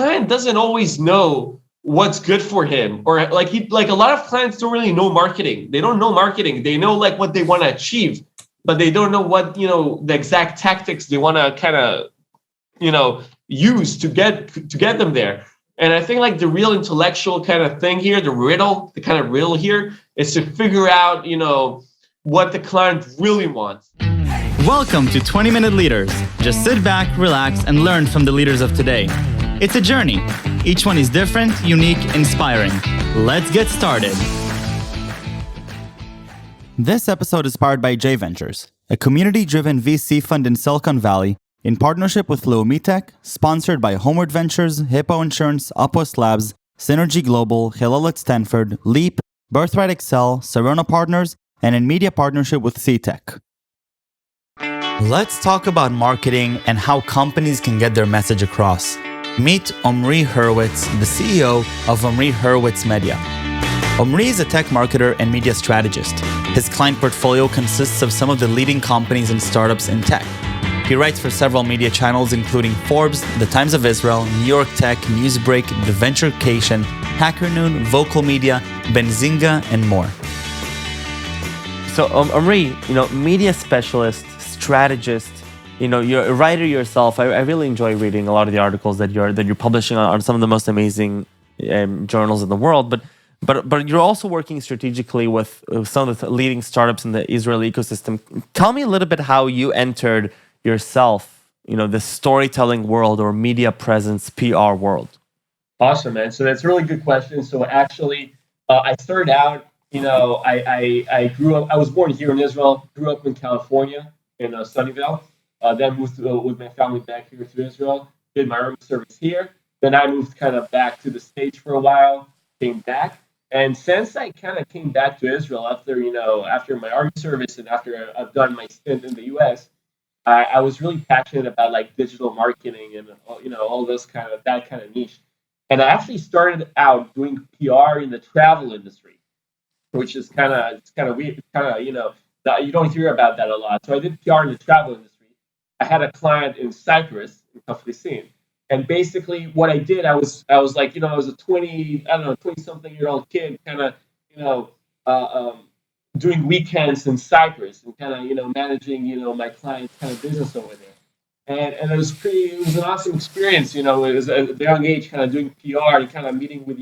client doesn't always know what's good for him, or like a lot of clients don't really know marketing. They don't know marketing. They know like what they want to achieve, but they don't know what, the exact tactics they want to kind of, use to get them there. And I think like the real intellectual kind of thing here, the kind of riddle here is to figure out, what the client really wants. Welcome to 20-Minute Leaders. Just sit back, relax, and learn from the leaders of today. It's a journey. Each one is different, unique, inspiring. Let's get started. This episode is powered by J Ventures, a community-driven VC fund in Silicon Valley in partnership with Leumitech, sponsored by Homeward Ventures, Hippo Insurance, Upwest Labs, Synergy Global, Hillel at Stanford, Leap, Birthright Excel, Serona Partners, and in media partnership with CTech. Let's talk about marketing and how companies can get their message across. Meet Omri Hurwitz, the CEO of Omri Hurwitz Media. Omri is a tech marketer and media strategist. His client portfolio consists of some of the leading companies and startups in tech. He writes for several media channels including Forbes, The Times of Israel, New York Tech, Newsbreak, the VentureCation, Hackernoon, Vocal Media, Benzinga, and more. So Omri, media specialist, strategist, you're a writer yourself. I really enjoy reading a lot of the articles that you're publishing on some of the most amazing journals in the world. But you're also working strategically with some of the leading startups in the Israeli ecosystem. Tell me a little bit how you entered yourself, the storytelling world or media presence PR world. Awesome, man. So that's a really good question. So actually, I started out. I grew up. I was born here in Israel. Grew up in California, in Sunnyvale. Then moved with my family back here to Israel. Did my army service here. Then I moved kind of back to the States for a while. Came back, and since I kind of came back to Israel after my army service and after I've done my stint in the U.S., I was really passionate about like digital marketing and all those that kind of niche. And I actually started out doing PR in the travel industry, which is kind of weird. That you don't hear about that a lot. So I did PR in the travel industry. I had a client in Cyprus, in Kafricin, and basically what I did, I was like, I was a 20-something-year-old kid, doing weekends in Cyprus and managing, my client's kind of business over there. And it was an awesome experience, it was at a young age, kind of doing PR and kind of meeting with,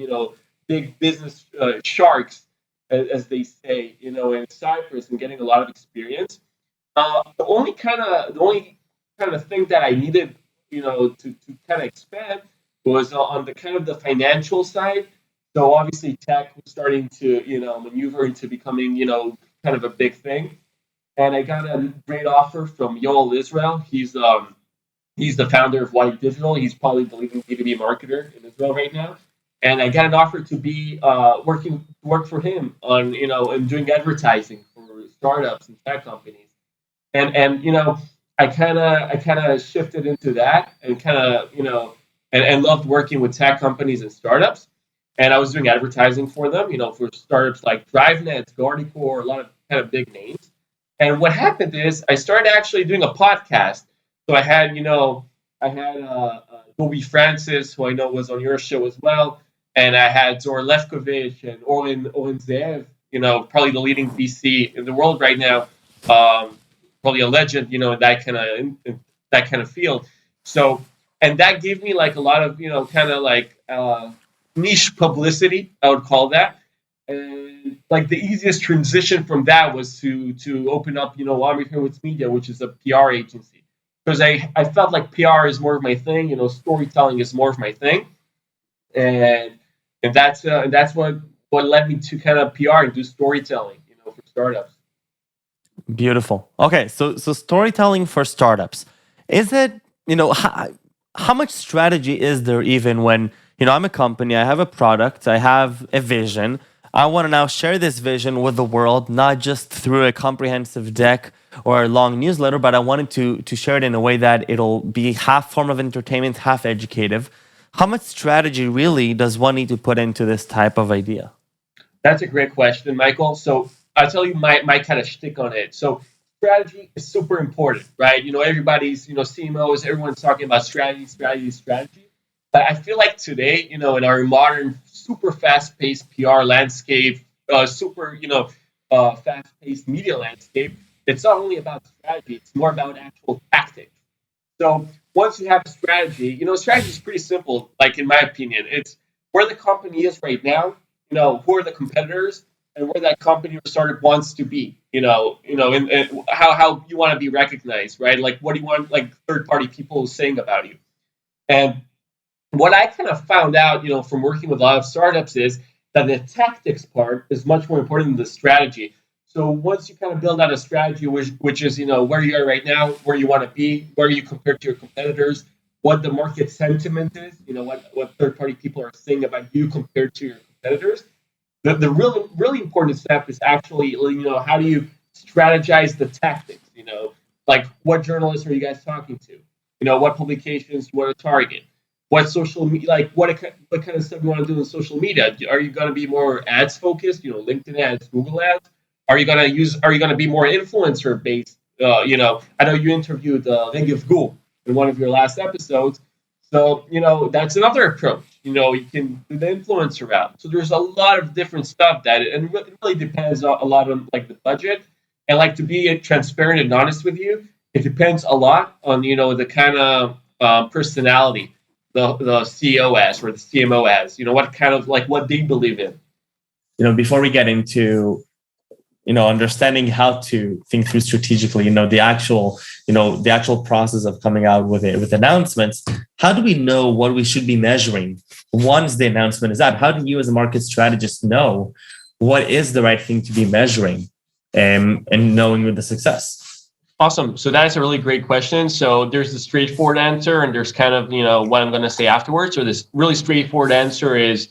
big business sharks, as they say, in Cyprus, and getting a lot of experience. The only kind of thing that I needed, to kind of expand was on the kind of the financial side. So obviously tech was starting to, maneuver into becoming, kind of a big thing. And I got a great offer from Yoel Israel. He's the founder of White Digital. He's probably the leading B2B marketer in Israel right now. And I got an offer to be work for him on, and doing advertising for startups and tech companies. And I kind of shifted into that and and loved working with tech companies and startups. And I was doing advertising for them, for startups like DriveNet, Guardicore, a lot of kind of big names. And what happened is I started actually doing a podcast. So I had, Toby Francis, who I know was on your show as well. And I had Zor Lefkovich and Oren Zeev, probably the leading VC in the world right now. Probably a legend, in that kind of field. So, and that gave me like a lot of, niche publicity, I would call that. And like the easiest transition from that was to open up, Omri Hurwitz Media, which is a PR agency, because I felt like PR is more of my thing, storytelling is more of my thing, and that's what led me to kind of PR and do storytelling, for startups. Beautiful. Okay, so storytelling for startups. Is it, how much strategy is there even when, I'm a company, I have a product, I have a vision. I want to now share this vision with the world, not just through a comprehensive deck or a long newsletter, but I wanted to share it in a way that it'll be half form of entertainment, half educative. How much strategy really does one need to put into this type of idea? That's a great question, Michael. So I'll tell you my kind of shtick on it. So strategy is super important, right? Everybody's, CMOs, everyone's talking about strategy. But I feel like today, in our modern, super fast-paced PR landscape, super, fast-paced media landscape, it's not only about strategy; it's more about actual tactics. So once you have a strategy, strategy is pretty simple. Like in my opinion, it's where the company is right now. Who are the competitors, and where that company or startup wants to be. And how you want to be recognized, right? Like what do you want, like third-party people saying about you, and what I kind of found out, from working with a lot of startups is that the tactics part is much more important than the strategy. So once you kind of build out a strategy, which is, where you are right now, where you want to be, where you compare to your competitors, what the market sentiment is, what third party people are saying about you compared to your competitors. The really important step is actually, how do you strategize the tactics? Like what journalists are you guys talking to? What publications you want to target? What social media, like what kind of stuff you want to do in social media? Are you going to be more ads focused? LinkedIn ads, Google ads. Are you going to be more influencer based? I know you interviewed Regev Gu in one of your last episodes. So, that's another approach. You can do the influencer route. So there's a lot of different stuff and it really depends a lot on like the budget. And like to be transparent and honest with you, it depends a lot on, the kind of personality the CEO has or the CMO has, what kind of like what they believe in. Before we get into understanding how to think through strategically, the actual process of coming out with it with announcements, how do we know what we should be measuring once the announcement is out? How do you as a market strategist know what is the right thing to be measuring, and knowing the success? Awesome. So that's a really great question. So there's the straightforward answer, and there's kind of, what I'm going to say afterwards. So this really straightforward answer is,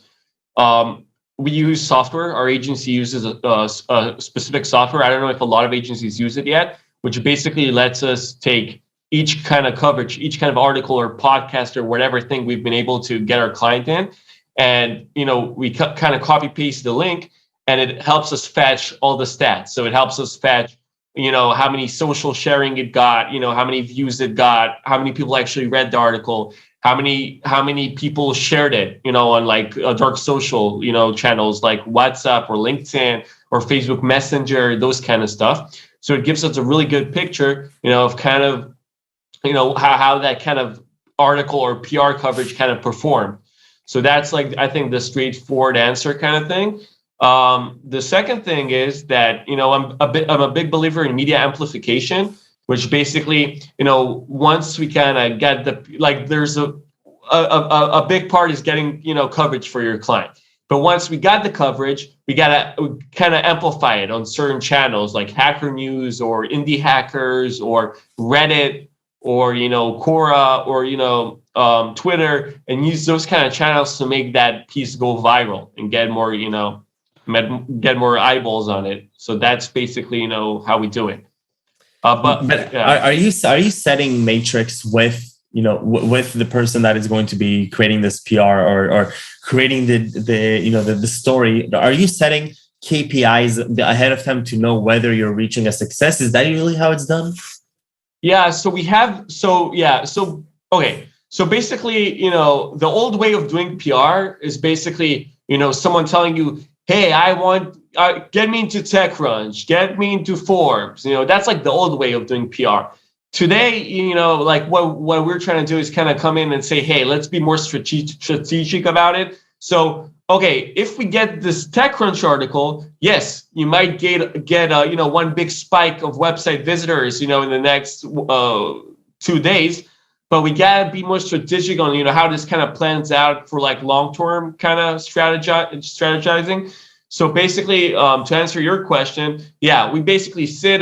we use software. Our agency uses a specific software. I don't know if a lot of agencies use it yet, which basically lets us take each kind of coverage, each kind of article or podcast or whatever thing we've been able to get our client in. And, we kind of copy paste the link, and it helps us fetch all the stats. So it helps us fetch, how many social sharing it got, how many views it got, how many people actually read the article, how many people shared it, on like dark social, channels like WhatsApp or LinkedIn or Facebook Messenger, those kind of stuff. So it gives us a really good picture, of kind of, how that kind of article or PR coverage kind of performed. So that's like, I think the straightforward answer kind of thing. The second thing is that, I'm a big believer in media amplification, which basically, once we kind of get there's a big part is getting, coverage for your client. But once we got the coverage, we got to kind of amplify it on certain channels like Hackernoon or Indie Hackers or Reddit or, Quora or, Twitter, and use those kind of channels to make that piece go viral and get more, get more eyeballs on it. So that's basically, how we do it. But yeah. Are you setting matrix with with the person that is going to be creating this PR or creating the story? Are you setting KPIs ahead of time to know whether you're reaching a success? Is that really how it's done? Yeah. So we have. So yeah. So okay. So basically, the old way of doing PR is basically, someone telling you, hey, I want, get me into TechCrunch, get me into Forbes. That's like the old way of doing PR. Today, like what we're trying to do is kind of come in and say, hey, let's be more strategic about it. So, okay, if we get this TechCrunch article, yes, you might get one big spike of website visitors, in the next 2 days. But we gotta be more strategic on, how this kind of plans out for like long-term kind of strategizing. So basically, to answer your question, yeah, we basically sit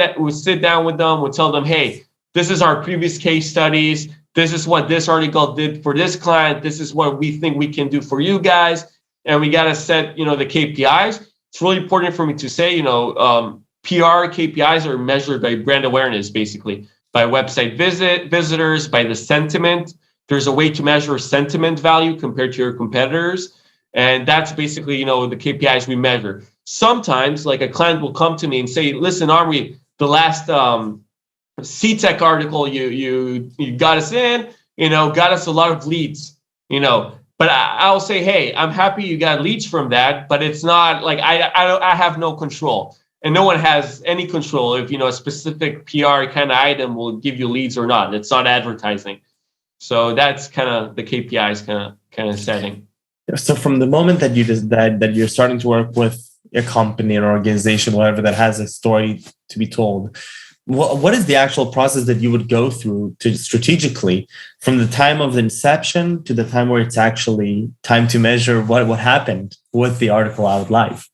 down with them, we tell them, hey, this is our previous case studies. This is what this article did for this client. This is what we think we can do for you guys. And we gotta set, the KPIs. It's really important for me to say, PR KPIs are measured by brand awareness, basically. By website visitors, by the sentiment. There's a way to measure sentiment value compared to your competitors. And that's basically, the KPIs we measure. Sometimes, like a client will come to me and say, listen, Omri, the last CTech article you got us in, got us a lot of leads. But I'll say, hey, I'm happy you got leads from that, but it's not like I have no control, and no one has any control if a specific PR kind of item will give you leads or not. It's not advertising, so that's kind of the KPIs kind of setting. So from the moment that that you're starting to work with a company or organization, whatever, that has a story to be told, what is the actual process that you would go through to strategically, from the time of the inception to the time where it's actually time to measure what happened with the article out live?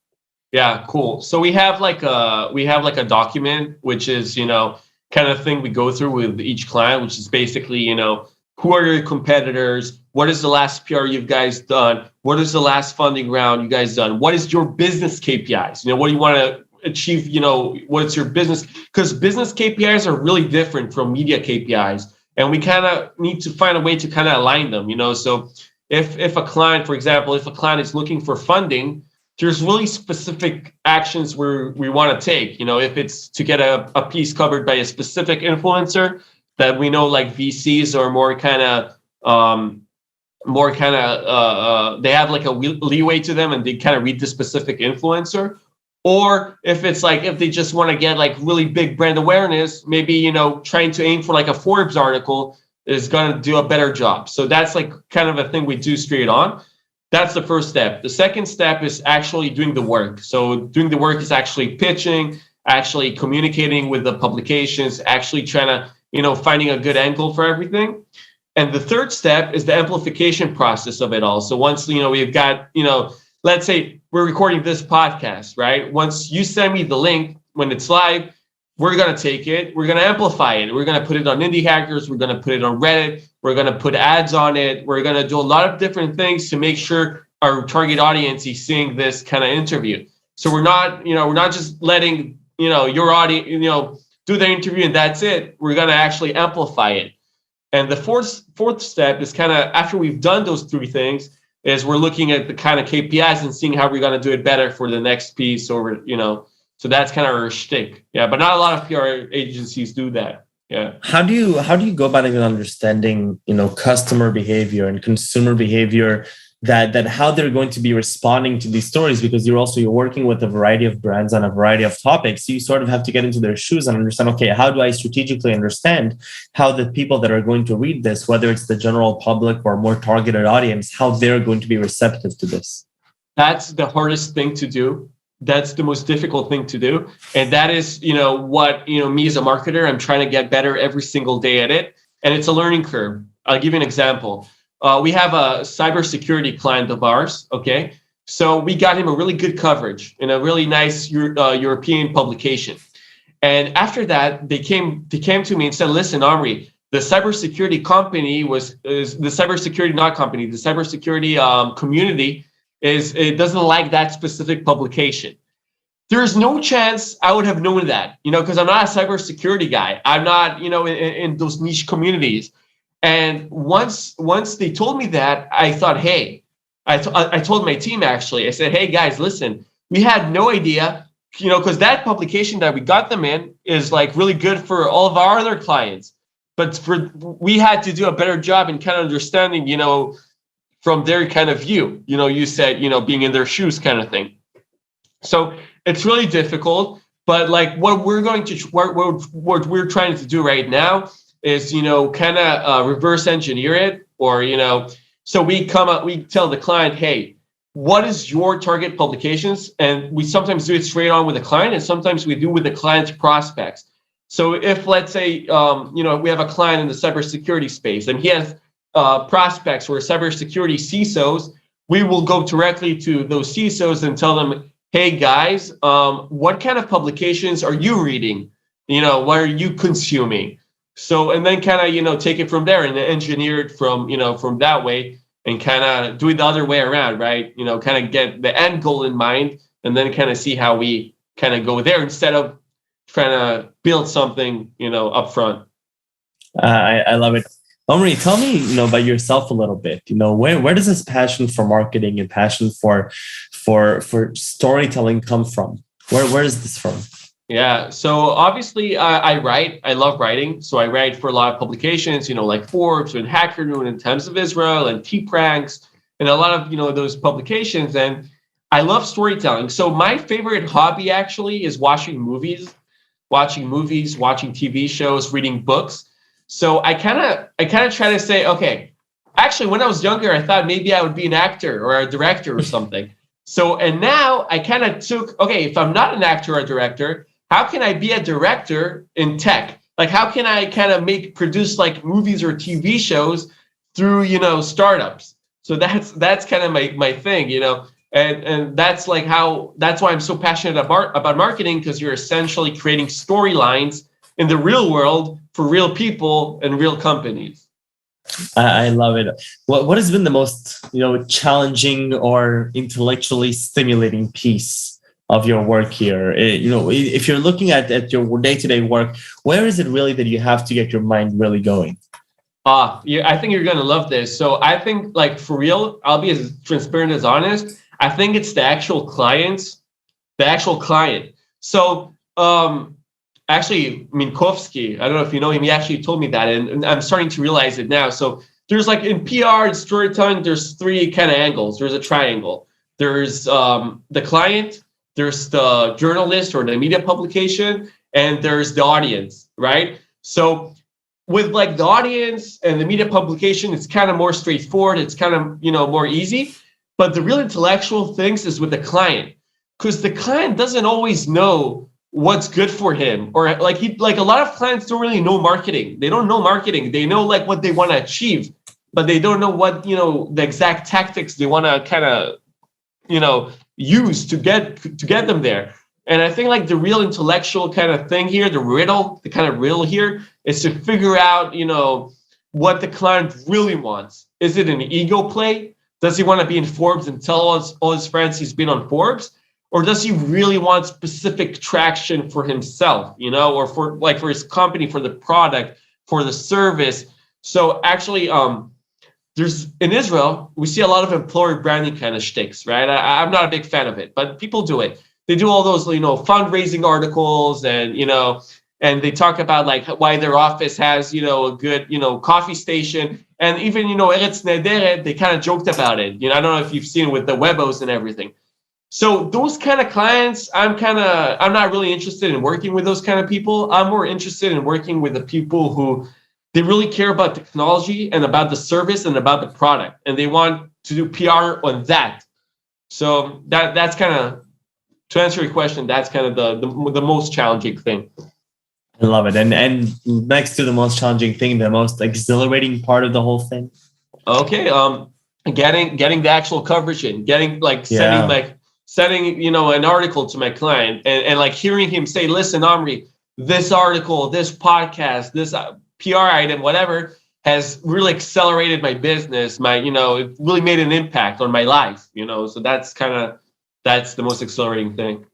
Yeah, cool. So we have like a document, which is kind of thing we go through with each client, which is basically who are your competitors, what is the last PR you guys done, what is the last funding round you guys done, what is your business KPIs, what do you want to achieve, what's your business, because business KPIs are really different from media KPIs, and we kind of need to find a way to kind of align them. So if a client, for example, if a client is looking for funding, there's really specific actions we want to take. If it's to get a piece covered by a specific influencer that we know, like VCs are more kind of they have like a leeway to them, and they kind of read the specific influencer. Or if it's like, if they just want to get like really big brand awareness, maybe, trying to aim for like a Forbes article is going to do a better job. So that's like kind of a thing we do straight on. That's the first step. The second step is actually doing the work. So doing the work is actually pitching, actually communicating with the publications, actually trying to, finding a good angle for everything. And the third step is the amplification process of it all. So once, we've got, let's say we're recording this podcast, right? Once you send me the link when it's live, we're going to take it, we're going to amplify it. We're going to put it on Indie Hackers. We're going to put it on Reddit. We're going to put ads on it. We're going to do a lot of different things to make sure our target audience is seeing this kind of interview. So we're not just letting, your audience, do the interview and that's it. We're going to actually amplify it. And the fourth step is kind of, after we've done those three things, is we're looking at the kind of KPIs and seeing how we're going to do it better for the next piece, or, so that's kind of our shtick. Yeah. But not a lot of PR agencies do that. Yeah. How do you go about even understanding, customer behavior and consumer behavior, that how they're going to be responding to these stories? Because you're working with a variety of brands on a variety of topics. So you sort of have to get into their shoes and understand, okay, how do I strategically understand how the people that are going to read this, whether it's the general public or more targeted audience, how they're going to be receptive to this? That's the hardest thing to do. That's the most difficult thing to do. And that is, what, me as a marketer, I'm trying to get better every single day at it. And it's a learning curve. I'll give you an example. We have a cybersecurity client of ours. Okay. So we got him a really good coverage in a really nice European publication. And after that, they came to me and said, listen, Omri, the cybersecurity community it doesn't like that specific publication. There's no chance I would have known that, because I'm not a cybersecurity guy. I'm not, in those niche communities. And once they told me that, I thought, hey, I told my team, actually, I said, hey guys, listen, we had no idea, because that publication that we got them in is like really good for all of our other clients. But we had to do a better job in kind of understanding, from their kind of view, you said, being in their shoes kind of thing. So it's really difficult, but like what we're trying to do right now is, kind of reverse engineer it, or, so we tell the client, hey, what is your target publications? And we sometimes do it straight on with the client, and sometimes we do with the client's prospects. So if, let's say, we have a client in the cybersecurity space and he has prospects who are cybersecurity CISOs, we will go directly to those CISOs and tell them, hey guys, what kind of publications are you reading? What are you consuming? So, and then kind of, take it from there and engineer it from that way, and kind of do it the other way around, right? Kind of get the end goal in mind, and then kind of see how we kind of go there instead of trying to build something, up front. I love it. Omri, tell me, about yourself a little bit. Where does this passion for marketing and passion for storytelling come from? Where is this from? Yeah. So obviously, I write. I love writing. So I write for a lot of publications, like Forbes and Hackernoon and Times of Israel and T-Pranks and a lot of those publications. And I love storytelling. So my favorite hobby actually is watching TV shows, reading books. So I kind of try to say, okay, actually, when I was younger, I thought maybe I would be an actor or a director or something. So, and now I kind of took, okay, if I'm not an actor or a director, how can I be a director in tech? Like, how can I kind of produce like movies or TV shows through, startups? So that's kind of my thing, and that's like that's why I'm so passionate about marketing, because you're essentially creating storylines in the real world for real people and real companies. I love it. What has been the most, challenging or intellectually stimulating piece of your work here? If you're looking at your day-to-day work, where is it really that you have to get your mind really going? Yeah, I think you're gonna love this. So I think, like, for real, I'll be as transparent as honest. I think it's the actual client. So actually, Minkowski, I don't know if you know him, he actually told me that, and I'm starting to realize it now. So there's, like, in PR and storytelling, there's three kind of angles. There's a triangle. There's the client, there's the journalist or the media publication, and there's the audience, right? So with, like, the audience and the media publication, it's kind of more straightforward. It's kind of, more easy. But the real intellectual things is with the client, because the client doesn't always know what's good for him, or like a lot of clients don't really know marketing. They don't know marketing. They know, like, what they want to achieve, but they don't know what, the exact tactics they want to kind of, use to get them there. And I think, like, the real intellectual kind of thing here, the kind of riddle here, is to figure out, what the client really wants. Is it an ego play? Does he want to be in Forbes and tell all his friends he's been on Forbes? Or does he really want specific traction for himself, or for his company, for the product, for the service? So actually, there's, in Israel, we see a lot of employer branding kind of shticks, right? I'm not a big fan of it, but people do it. They do all those, fundraising articles, and they talk about, like, why their office has, a good, coffee station. And even, Eretz Nederet, they kind of joked about it. I don't know if you've seen with the Webos and everything. So those kind of clients, I'm not really interested in working with those kind of people. I'm more interested in working with the people who, they really care about technology and about the service and about the product, and they want to do PR on that. So that's kind of, to answer your question, that's kind of the most challenging thing. I love it. And next to the most challenging thing, the most exhilarating part of the whole thing. Okay. Getting the actual coverage in, sending an article to my client, and like hearing him say, listen, Omri, this article, this podcast, this PR item, whatever, has really accelerated my business. It really made an impact on my life, so that's the most exhilarating thing.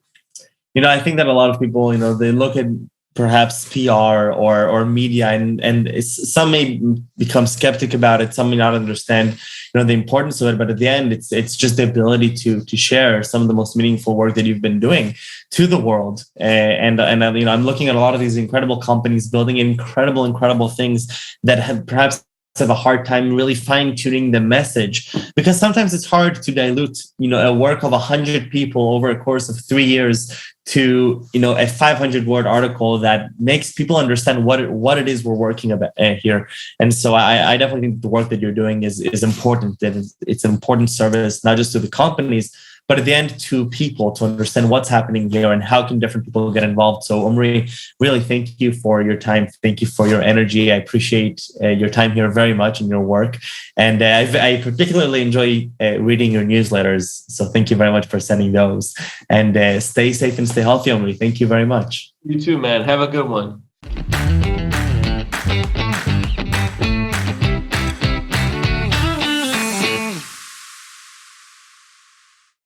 I think that a lot of people, they look at perhaps PR or media, and some may become skeptic about it. Some may not understand, the importance of it. But at the end, it's just the ability to share some of the most meaningful work that you've been doing to the world. And I'm looking at a lot of these incredible companies building incredible things that have a hard time really fine-tuning the message, because sometimes it's hard to dilute, a work of 100 people over a course of 3 years to, a 500-word article that makes people understand what it is we're working about here. And so I definitely think the work that you're doing is important, that it's an important service, not just to the companies, but at the end to people, to understand what's happening here and how can different people get involved. So Omri, really thank you for your time. Thank you for your energy. I appreciate your time here very much in your work. And I particularly enjoy reading your newsletters. So thank you very much for sending those. And stay safe and stay healthy, Omri. Thank you very much. You too, man. Have a good one.